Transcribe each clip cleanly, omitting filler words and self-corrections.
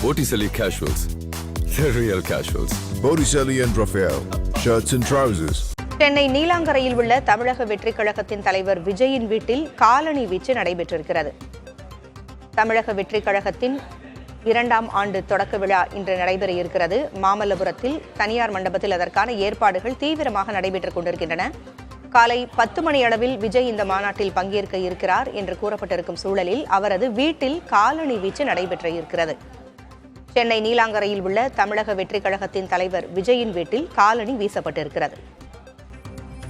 Botticelli Casuals. The real casuals. Botticelli and Raphael. Shirts and trousers. Chennai நீலாங்கரையில் உள்ள தமிழக வெற்றிக் கழகத்தின் தலைவர் விஜயின் வீட்டில் காலணி வீச்சு நடைபெற்றிருக்கிறது. தமிழக வெற்றிக் கழகத்தின் 2ஆம் ஆண்டு தொடக்க விழா இன்று நடைபெற இருக்கிறது. மாமல்லபுரத்தில் தனியார் மண்டபத்தில் அதற்கான ஏற்பாடுகள் தீவிரமாக நடைபெற்றுக் கொண்டிருக்கின்றன. காலை 10 மணி அளவில் விஜய் இந்த மாநாட்டில் பங்கேற்க இருக்கிறார் என்று கூறப்பட்டிருக்கும் சூழலில் அவரது வீட்டில் காலணி வீச்சு நடைபெற்ற இருக்கிறது. சென்னை நீலாங்கரையில் உள்ள தமிழக வெற்றிக் கழகத்தின் தலைவர் விஜயின் வீட்டில் காலணி வீசப்பட்டிருக்கிறது.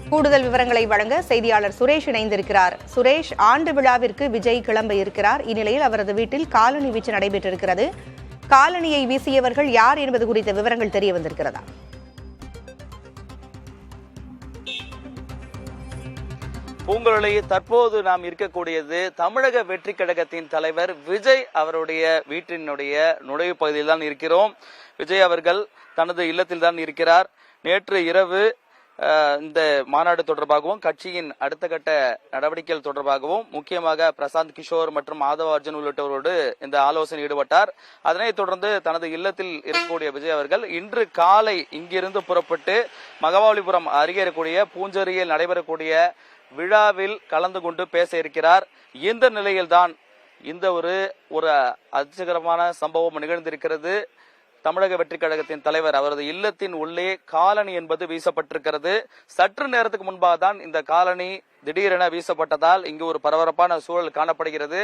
கூடுதல் விவரங்களை வழங்க செய்தியாளர் சுரேஷ் இணைந்திருக்கிறார். சுரேஷ், ஆண்டு விழாவிற்கு விஜய் கிளம்ப இருக்கிறார். இந்நிலையில் அவரது வீட்டில் காலணி வீச்சு நடைபெற்றிருக்கிறது. காலணியை வீசியவர்கள் யார் என்பது குறித்த விவரங்கள் தெரிய வந்திருக்கிறதா? பூங்குழலி, தற்போது நாம் இருக்கக்கூடியது தமிழக வெற்றி கழகத்தின் தலைவர் விஜய் அவருடைய வீட்டினுடைய நுழைவு பகுதியில் தான் இருக்கிறோம். விஜய் அவர்கள் தனது இல்லத்தில் தான் இருக்கிறார். நேற்று இரவு இந்த மாநாடு தொடர்பாகவும் கட்சியின் அடுத்த கட்ட நடவடிக்கைகள் தொடர்பாகவும் முக்கியமாக பிரசாந்த் கிஷோர் மற்றும் மாதவ அர்ஜுன் உள்ளிட்டவரோடு இந்த ஆலோசனை ஈடுபட்டார். அதனைத் தொடர்ந்து தனது இல்லத்தில் இருக்கக்கூடிய விஜய் அவர்கள் இன்று காலை இங்கிருந்து புறப்பட்டு மகாபலிபுரம் அருகே இருக்கக்கூடிய பூஞ்சேரியில் நடைபெறக்கூடிய விழாவில் கலந்து கொண்டு பேச இருக்கிறார். இந்த நிலையில்தான் இந்த ஒரு அதிர்ச்சிகரமான சம்பவம் நிகழ்ந்திருக்கிறது. தமிழக வெற்றி கழகத்தின் தலைவர் அவரது இல்லத்தின் உள்ளே காலணி என்பது வீசப்பட்டிருக்கிறது. சற்று நேரத்துக்கு முன்பாக தான் இந்த காலணி திடீரென வீசப்பட்டதால் இங்கு ஒரு பரபரப்பான சூழல் காணப்படுகிறது.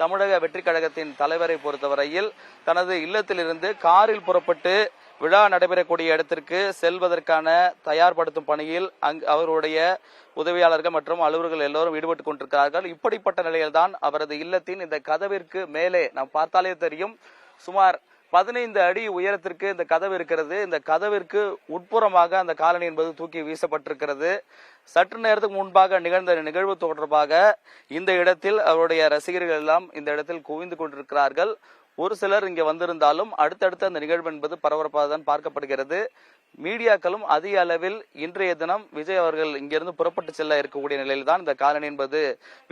தமிழக வெற்றி கழகத்தின் தலைவரை பொறுத்தவரையில் தனது இல்லத்திலிருந்து காரில் புறப்பட்டு விழா நடைபெறக்கூடிய இடத்திற்கு செல்வதற்கான தயார்படுத்தும் பணியில் அவருடைய உதவியாளர்கள் மற்றும் அலுவலர்கள் எல்லோரும் ஈடுபட்டுக் கொண்டிருக்கிறார்கள். இப்படிப்பட்ட நிலையில்தான் அவரது இல்லத்தின் இந்த கதவிற்கு மேலே நாம் பார்த்தாலே தெரியும், சுமார் 15 அடி உயரத்திற்கு இந்த கதவு இருக்கிறது. இந்த கதவிற்கு உட்புறமாக அந்த காலணி என்பது தூக்கி வீசப்பட்டிருக்கிறது. சற்று நேரத்துக்கு முன்பாக நிகழ்ந்த நிகழ்வு தொடர்பாக இந்த இடத்தில் அவருடைய ரசிகர்கள் எல்லாம் இந்த இடத்தில் குவிந்து கொண்டிருக்கிறார்கள். ஒரு சிலர் இங்கே வந்திருந்தாலும் அடுத்தடுத்த அந்த நிகழ்வு என்பது பரபரப்பாக தான் பார்க்கப்படுகிறது. மீடியாக்களும் அதிக அளவில் இன்றைய தினம் விஜய் அவர்கள் இங்கிருந்து புறப்பட்டு செல்ல இருக்கக்கூடிய நிலையில் தான் இந்த காலணி என்பது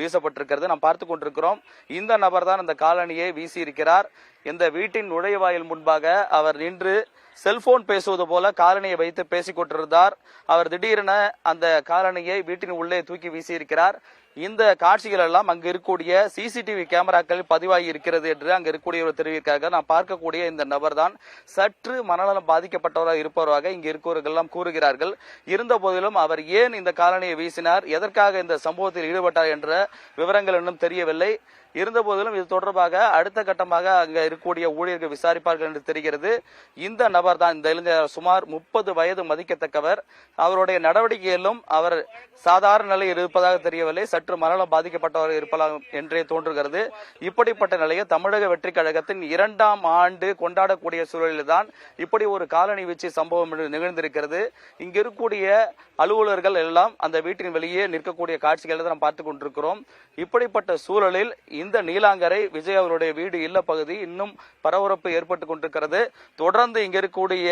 வீசப்பட்டிருக்கிறது. நாம் பார்த்து கொண்டிருக்கிறோம். இந்த நபர் தான் இந்த காலணியை வீசி இருக்கிறார். இந்த வீட்டின் நுழைவாயில் முன்பாக அவர் நின்று செல்போன் பேசுவது போல காலணியை வைத்து பேசிக் கொண்டிருந்தார். அவர் திடீரென அந்த காலணியை வீட்டின் உள்ளே தூக்கி வீசி இருக்கிறார். இந்த காட்சிகள் எல்லாம் அங்கு இருக்கக்கூடிய சிசிடிவி கேமராக்கள் பதிவாகி இருக்கிறது என்று அங்கு இருக்கக்கூடியவர் தெரிவிக்கிறார்கள். நான் பார்க்கக்கூடிய இந்த நபர் தான் சற்று மனநலம் பாதிக்கப்பட்டவராக இருப்பவராக இங்கு இருக்கவர்கள் எல்லாம் கூறுகிறார்கள். இருந்த போதிலும் அவர் ஏன் இந்த காலணியை வீசினார், எதற்காக இந்த சம்பவத்தில் ஈடுபட்டார் என்ற விவரங்கள் இன்னும் தெரியவில்லை. இருந்த போதிலும் இது தொடர்பாக அடுத்த கட்டமாக அங்க இருக்கக்கூடிய ஊழியர்கள் விசாரிப்பார்கள் என்று தெரிகிறது. இந்த நபர் தான், இந்த இளைஞர் சுமார் 30 வயது மதிக்கத்தக்கவர். அவருடைய நடவடிக்கையிலும் அவர் சாதாரண நிலையில் இருப்பதாக தெரியவில்லை. சற்று மனநலம் பாதிக்கப்பட்டவர் இருப்பலாம் என்றே தோன்றுகிறது. இப்படிப்பட்ட நிலையில் தமிழக வெற்றி கழகத்தின் 2ஆம் ஆண்டு கொண்டாடக்கூடிய சூழலில் தான் இப்படி ஒரு காலணி வீச்சு சம்பவம் நிகழ்ந்திருக்கிறது. இங்க இருக்கக்கூடிய அலுவலர்கள் எல்லாம் அந்த வீட்டின் வெளியே நிற்கக்கூடிய காட்சிகளை தான் நாம் பார்த்துக் கொண்டிருக்கிறோம். இப்படிப்பட்ட சூழலில் இந்த நீலாங்கரை விஜய் அவருடைய வீடு இல்ல பகுதி இன்னும் பரபரப்பு ஏற்பட்டுக் கொண்டிருக்கிறது. தொடர்ந்து இங்க இருக்கக்கூடிய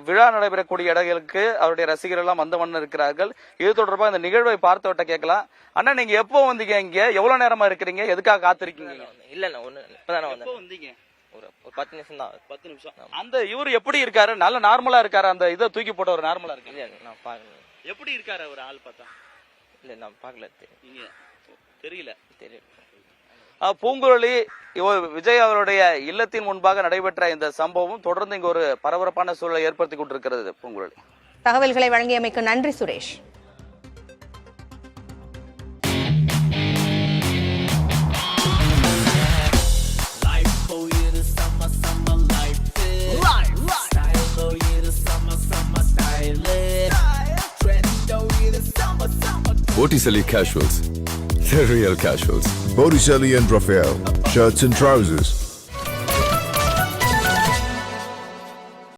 விழா நடைபெறக்கூடிய இடங்களுக்கு அவருடைய ரசிகர்கள் எல்லாம் வந்த வண்ணம் இருக்கிறார்கள். இது தொடர்பாக இந்த நிகழ்வை பார்த்தவட்ட கேட்கலாம். அண்ணா, நீங்க எப்போ வந்தீங்க? இங்க எவ்வளவு நேரமா இருக்கிறீங்க? எதுக்காக காத்திருக்கீங்க? இல்ல இப்பதானே வந்தீங்க. ஒரு 10 நிமிஷம் தான். 10 நிமிஷம். அந்த இவர் எப்படி இருக்காரு? நல்ல நார்மலா இருக்காரு? அந்த இதை தூக்கி போட்ட ஒரு நார்மலா இருக்கு? நான் பாக்கல. எப்படி இருக்காரு அவர் ஆள் பார்த்தா? இல்ல நான் பாக்கல. தெரியல. பூங்குழலி, விஜய் அவருடைய இல்லத்தின் முன்பாக நடைபெற்ற இந்த சம்பவம் தொடர்ந்து இங்கு ஒரு பரபரப்பான சூழலை ஏற்படுத்தி கொண்டிருக்கிறது. பூங்குழலி, தகவல்களை வழங்கியமைக்கு நன்றி Suresh. Botticelli Casuals. The real casuals. Botticelli and Raphael. Shirts and trousers.